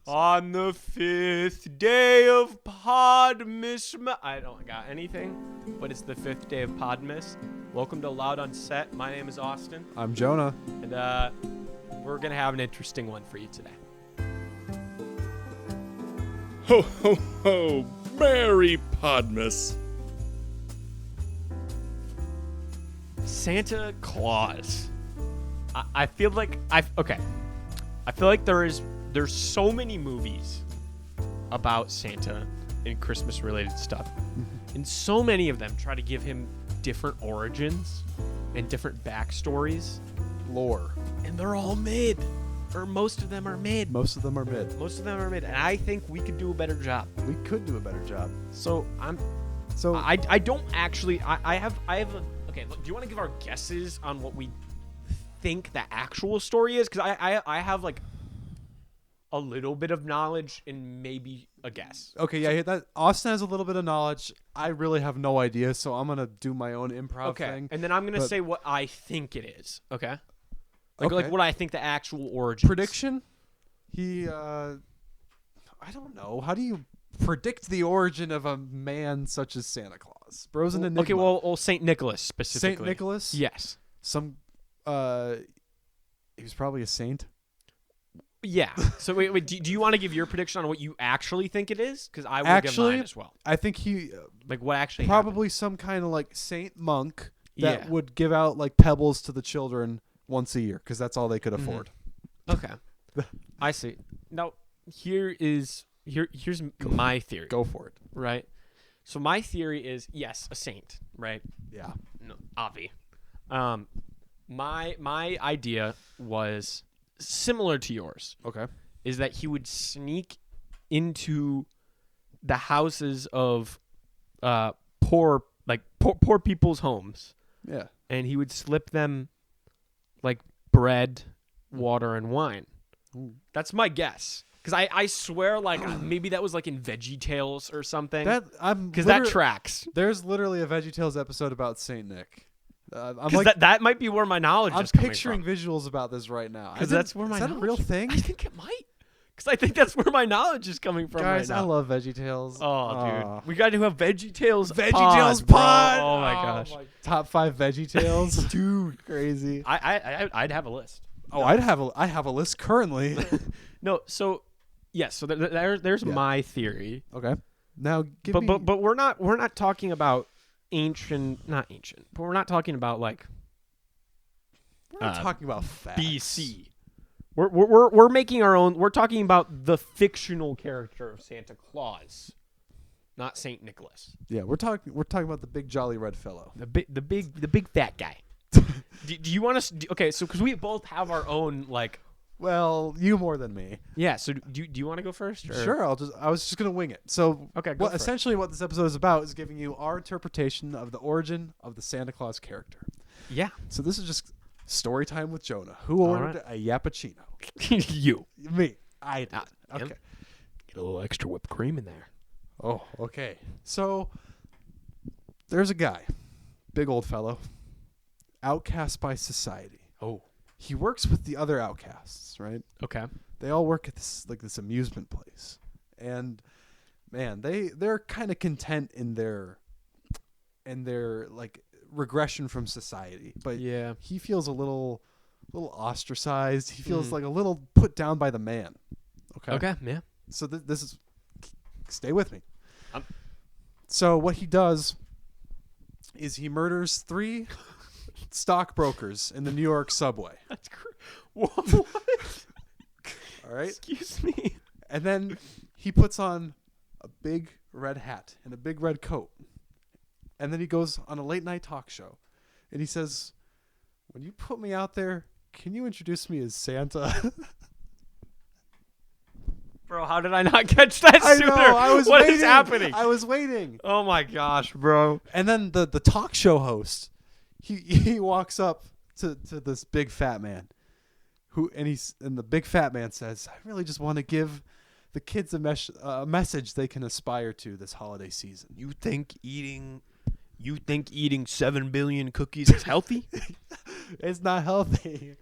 On the 5th day of Podmas. I don't got anything, but it's the 5th day of Podmas. Welcome to Loud on Set. My name is Austin. I'm Jonah. And we're going to have an interesting one for you today. Ho, ho, ho. Merry Podmas. Santa Claus. I feel like I feel like there's so many movies about Santa and Christmas related stuff. And so many of them try to give him different origins and different backstories. Lore. And they're all mid. Or most of them are mid. Most of them are mid. And I think we could do a better job. We could do a better job. I don't actually I have a okay, look, do you want to give our guesses on what we think the actual story is? Because I have like a little bit of knowledge and maybe a guess. Okay, yeah, that Austin has a little bit of knowledge. I really have no idea, so I'm gonna do my own improv thing. And then I'm gonna say what I think it is. Okay. Like what I think the actual origin. Prediction? I don't know. How do you predict the origin of a man such as Santa Claus? Bro's an enigma. Okay, well, Saint Nicholas specifically. Saint Nicholas? Yes. He was probably a saint. Yeah. So wait. Do you want to give your prediction on what you actually think it is? Because I will give mine as well. I think he like what actually probably happened. some kind of like saint monk that would give out like pebbles to the children once a year because that's all they could afford. Okay. I see. Now here's my theory. Go for it. Right. So my theory is yes, a saint. Right. Yeah. No, Avi. My idea was similar to yours. Okay. Is that he would sneak into the houses of poor people's homes. Yeah. And he would slip them like bread, water, and wine. Ooh. That's my guess. Because I swear like maybe that was like in VeggieTales or something. Because that tracks. There's literally a VeggieTales episode about Saint Nick. That might be where my knowledge is coming from. I'm picturing visuals about this right now. Because that's where my knowledge... Is that a real thing? I think it might. Because I think that's where my knowledge is coming from. Guys, right now. I love VeggieTales. Oh, dude. We got to have VeggieTales pod. Oh, my gosh. Top 5 VeggieTales. Dude, crazy. I'd have a list. Oh, I have a list currently. No, so yes, so there's my theory. Okay. Now but we're not talking about not ancient, but we're not talking about like we're not talking about facts. BC. We're making our own. We're talking about the fictional character of Santa Claus, not Saint Nicholas. Yeah, we're talking about the big jolly red fellow, the big fat guy. do you want us? Okay, so because we both have our own like. Well, you more than me. Yeah. So do you want to go first? Or? Sure. I was just gonna wing it. So okay. Essentially, what this episode is about is giving you our interpretation of the origin of the Santa Claus character. Yeah. So this is just story time with Jonah, who ordered a Yappuccino. You. Me. I did. Okay. Get a little extra whipped cream in there. Oh, okay. So there's a guy, big old fellow, outcast by society. Oh. He works with the other outcasts, right? Okay. They all work at this amusement place. And man, they're kind of content in their like regression from society. But yeah, he feels a little ostracized. He feels like a little put down by the man. Okay. Okay, yeah. So this is stay with me. So what he does is he murders 3 stockbrokers in the New York subway. That's what? All right. Excuse me. And then he puts on a big red hat and a big red coat. And then he goes on a late night talk show. And he says, "When you put me out there, can you introduce me as Santa?" Bro, how did I not catch that sooner? I know, I was What waiting. is happening? I was waiting. Oh my gosh, bro. And then the talk show host, he walks up to this big fat man, and the big fat man says, "I really just want to give the kids a message they can aspire to this holiday season." You think eating You think eating 7 billion cookies is healthy? It's not healthy.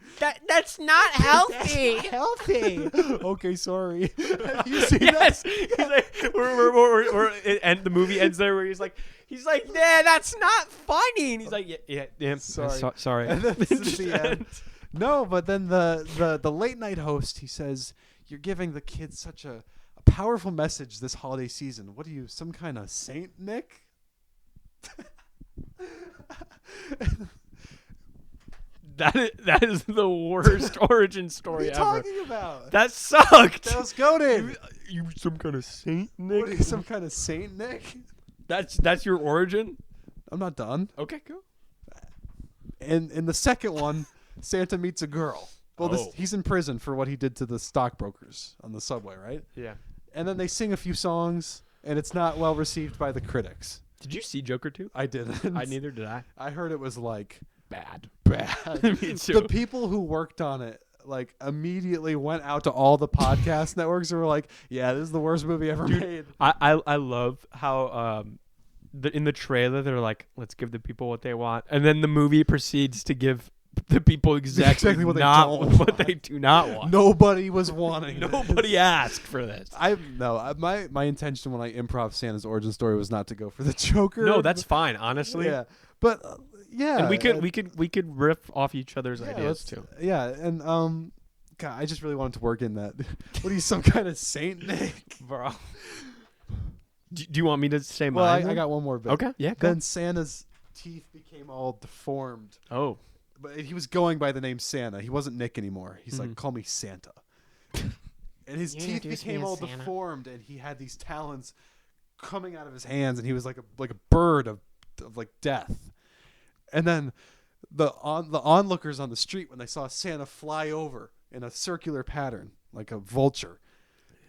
That's not healthy. Healthy. Okay, sorry. Have you seen Yes. He's like, and the movie ends there where he's like, yeah, that's not funny. And he's like, yeah, Sorry. sorry. And then this is the end. No, but then the late night host, he says, "You're giving the kids such a powerful message this holiday season. What are you, some kind of saint, Nick?" That is the worst origin story What are you ever. talking about? That sucked. That was goated. You some kind of saint, What are Nick? you, some kind of saint, Nick? That's your origin? I'm not done. Okay, cool. And in the second one, Santa meets a girl. Well, Oh. he's in prison for what he did to the stockbrokers on the subway, right? Yeah. And then they sing a few songs, and it's not well received by the critics. Did you see Joker 2? I didn't. Neither did I. I heard it was like Bad. bad. Me too. The people who worked on it like immediately went out to all the podcast networks and were like, "Yeah, this is the worst movie ever made." I love how in the trailer they're like, let's give the people what they want, and then the movie proceeds to give the people exactly what they not don't what they do not want. Nobody was wanting. Nobody asked for this. My intention when I improv Santa's origin story was not to go for the Joker. No, that's fine, honestly. yeah, but yeah, And we could riff off each other's yeah, ideas let's- too. Yeah, and God, I just really wanted to work in that. What are you, some kind of saint, Nick? Bro. Do you want me to say Well, mine? I then? got one more bit. Okay, yeah. Go. Then Santa's teeth became all deformed. Oh. But he was going by the name Santa. He wasn't Nick anymore. He's like, Mhm. call me Santa. And his You teeth introduced me became as all Santa. deformed, and he had these talons coming out of his hands, and he was like a bird of like death. And then the onlookers on the street, when they saw Santa fly over in a circular pattern like a vulture,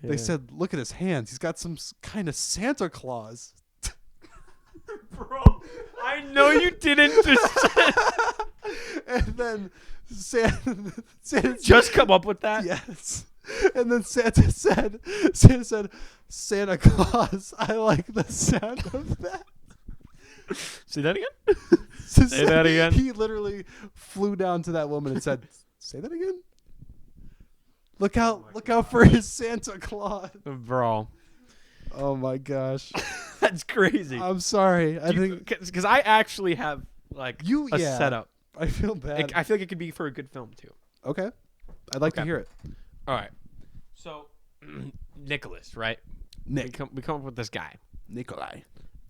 they Yeah. said, "Look at his hands. He's got some kind of Santa Claus." Bro, I know you didn't And then Santa just come up with that. Yes. And then Santa said, "Santa Claus, I like the sound of that." Say that again. Say that again. He literally flew down to that woman and said, "Say that again." Look out for his Santa Claus. Bro, Oh my gosh. that's crazy. I'm sorry. I think Because I actually have like a yeah. setup. I feel bad. I feel like it could be for a good film too. Okay. I'd like to Okay. hear it. All right. So, Nicholas, right? We come up with this guy, Nikolai.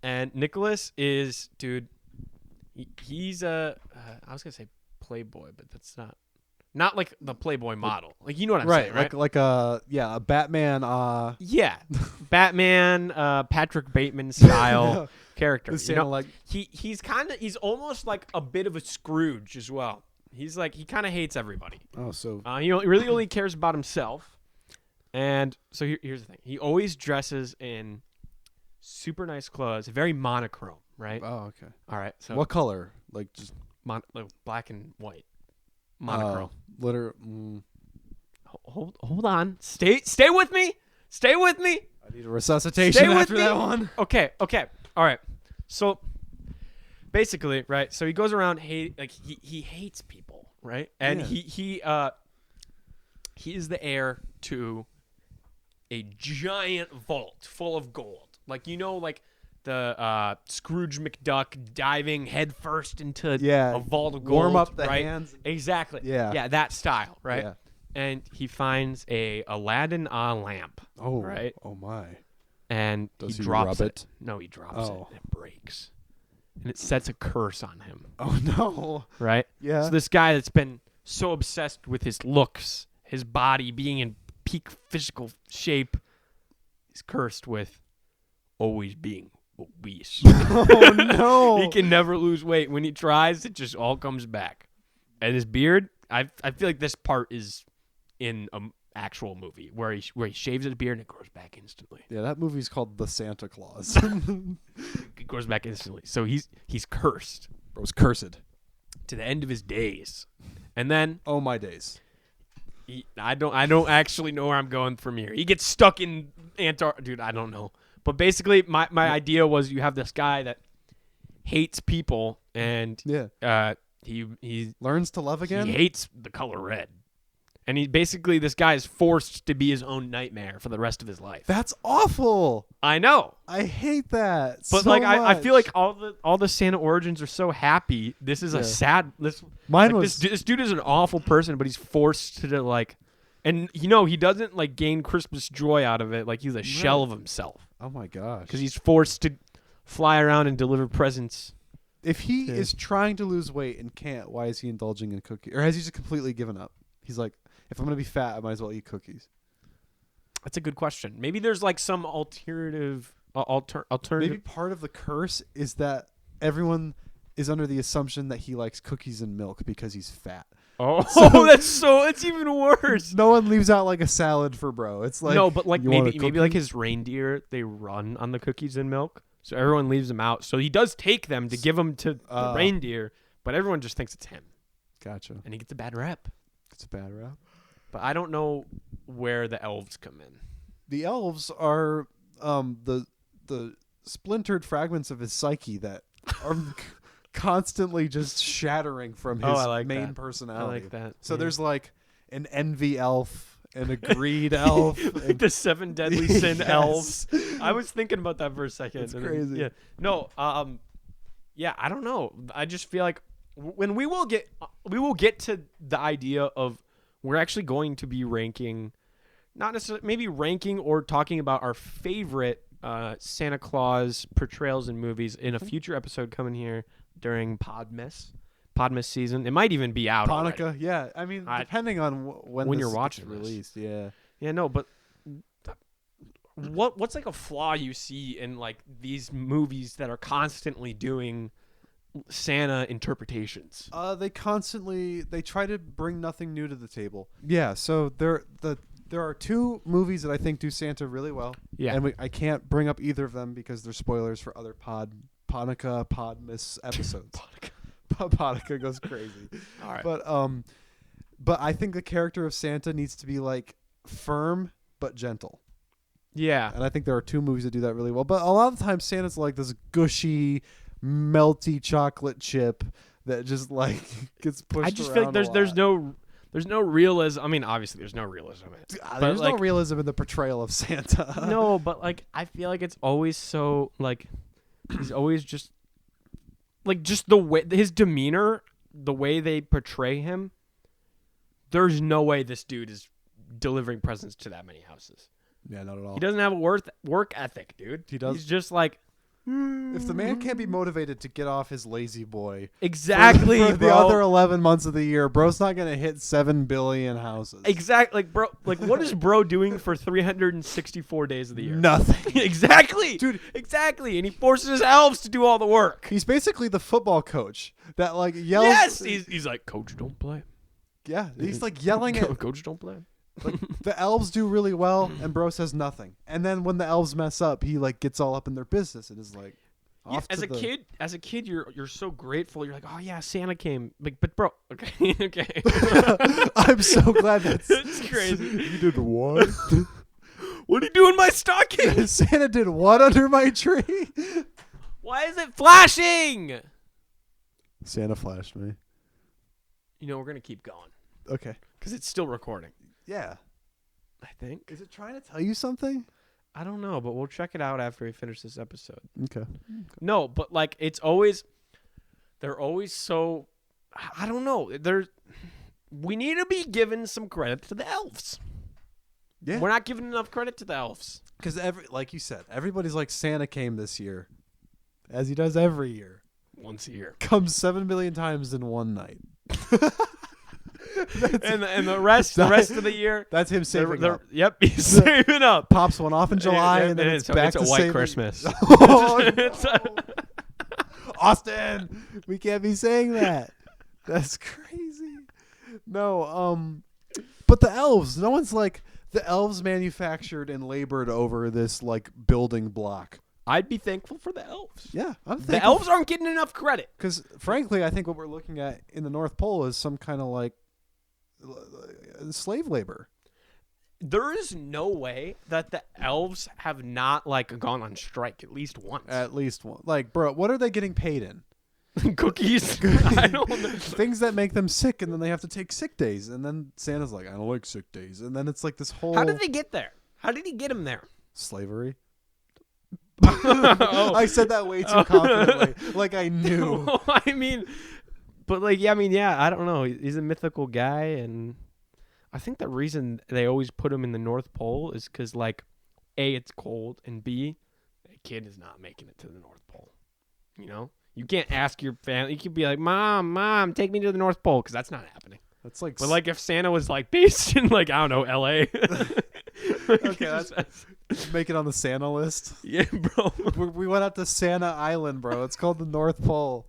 and Nicholas is, dude. He's a. I was gonna say Playboy, but that's not like the Playboy model. Like you know what I'm saying, right? Like a Batman Yeah, Batman, Patrick Bateman style character. the You Santa know, like he's almost like a bit of a Scrooge as well. He's like he kind of hates everybody. so He really only cares about himself. And so here's the thing: he always dresses in super nice clothes, very monochrome, right? oh okay. All right, so What color? Like just like black and white, monochrome. Hold on, stay with me. Stay with me. I need a resuscitation Stay with after me. that one. Okay. All right. So basically, right? So he goes around he hates people, right? And Yeah. he is the heir to a giant vault full of gold. Like like the Scrooge McDuck diving headfirst into Yeah. a vault of gold. Warm up the right? hands. Exactly. Yeah. Yeah, that style, right? Yeah. And he finds a Aladdin lamp. Oh. Right. Oh my. And Does he he drops rub it. it? No, he drops Oh. it and it breaks. And it sets a curse on him, Oh no. right? Yeah. So this guy that's been so obsessed with his looks, his body being in peak physical shape, is cursed with always being obese. Oh no. He can never lose weight. When he tries, it just all comes back. And his beard, I feel like this part is in an actual movie where he shaves his beard and it grows back instantly. Yeah, that movie's called The Santa Claus. It grows back instantly. So he's cursed It was cursed. to the end of his days. And then Oh my days. I don't actually know where I'm going from here. He gets stuck in Antarctica. Dude, I don't know. But basically my idea was you have this guy that hates people, and he learns to love again. He hates the color red. And this guy is forced to be his own nightmare for the rest of his life. That's awful. I know. I hate that. But so I much. feel like all the Santa origins are so happy. This is a sad. This dude is an awful person, but he's forced to like, and he doesn't like gain Christmas joy out of it. Like he's a shell of himself. Oh my gosh. Because he's forced to fly around and deliver presents. If he is trying to lose weight and can't, why is he indulging in cookies? Or has he just completely given up? He's like, if I'm going to be fat, I might as well eat cookies. That's a good question. Maybe there's like some alternative. Maybe part of the curse is that everyone is under the assumption that he likes cookies and milk because he's fat. Oh, that's even worse. No one leaves out like a salad for bro. It's like no, but like maybe like his reindeer, they run on the cookies and milk, so everyone leaves them out. So he does take them to give them to the reindeer, but everyone just thinks it's him. Gotcha. And he gets a bad rep. It's a bad rap. But I don't know where the elves come in. The elves are the splintered fragments of his psyche that are constantly just shattering from his main personality. I like that. So there's like an envy elf and a greed elf. Like the 7 deadly sin elves. I was thinking about that for a second. It's crazy. Yeah. No, I don't know. I just feel like when we will get to the idea of we're actually going to be ranking, not necessarily maybe ranking or talking about our favorite Santa Claus portrayals in movies in a future episode coming here during Podmas season. It might even be out. Hanukkah, already. yeah. I mean, depending on when you're watching released, yeah. Yeah, no, but what's like a flaw you see in like these movies that are constantly doing Santa interpretations? They try to bring nothing new to the table. Yeah, so there are 2 movies that I think do Santa really well. Yeah, and I can't bring up either of them because they're spoilers for other Podmas episodes. Hanukkah goes crazy. All right, but I think the character of Santa needs to be like firm but gentle. Yeah, and I think there are 2 movies that do that really well. But a lot of the time, Santa's like this gushy, melty chocolate chip that just like gets pushed. I just feel like there's no realism. I mean, obviously there's no realism in it. There's no realism in the portrayal of Santa. No, but like I feel like it's always so like he's always just the way his demeanor, the way they portray him. There's no way this dude is delivering presents to that many houses. Yeah, not at all. He doesn't have a work ethic, dude. He does. He's just like. If the man can't be motivated to get off his lazy boy exactly for the other 11 months of the year, bro's not gonna hit 7 billion houses. Exactly, like bro. Like, what is bro doing for 364 days of the year? Nothing. Exactly, dude. Exactly, and he forces his elves to do all the work. He's basically the football coach that like yells. Yes, he's like, Coach, don't play. Yeah, he's like yelling at Coach, don't play. Like the elves do really well, and bro says nothing. And then when the elves mess up, he like gets all up in their business and is like, as a kid, you're so grateful. You're like, oh yeah, Santa came. Like, but bro, okay, okay. I'm so glad that's crazy. You did what? What are you doing, my stocking? Santa did what under my tree? Why is it flashing? Santa flashed me. We're gonna keep going. Okay. Because it's still recording. Yeah. I think. Is it trying to tell you something? I don't know, but we'll check it out after we finish this episode. Okay. No, but like they're always so, I don't know. We need to be giving some credit to the elves. Yeah. We're not giving enough credit to the elves. Because like you said, everybody's like Santa came this year, as he does every year. Once a year. Comes 7 billion times in one night. and the rest of the year, that's him saving up. Yep, he's saving up. Pops one off in July, and then it's back to to white Christmas. Oh, Austin, we can't be saying that. That's crazy. No, but the elves. No one's like the elves manufactured and labored over this like building block. I'd be thankful for the elves. Yeah, I'm thankful. The elves aren't getting enough credit. Because, frankly, I think what we're looking at in the North Pole is some kind of like slave labor. There is no way that the elves have not like gone on strike at least once. At least one. Like, bro, what are they getting paid in? Cookies. I don't know. Things that make them sick, and then they have to take sick days. And then Santa's like, I don't like sick days. And then it's like this whole How did they get there? How did he get him there? slavery. Oh. I said that way too confidently. Like I knew. I mean, but like, yeah, I don't know. He's a mythical guy, and I think the reason they always put him in the North Pole is because, like, A, it's cold, and B, the kid is not making it to the North Pole. You know? You can't ask your family. You could be like, Mom, take me to the North Pole, because that's not happening. That's like, But, like, if Santa was, like, based in, like, I don't know, L.A. okay, that's make it on the Santa list. Yeah, bro. We went out to Santa Island, bro. It's called the North Pole.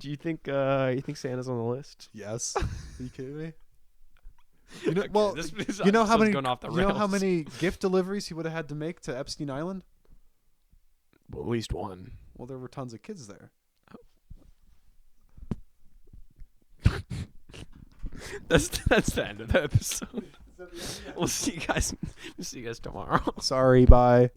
Do you think Santa's on the list? Yes. Are you kidding me? You know, Okay, well, this you know how episode's many going off the you know how rails. many gift deliveries he would have had to make to Epstein Island? Well, at least one. Well, there were tons of kids there. That's the end of the episode. We'll see you guys tomorrow. Sorry, bye.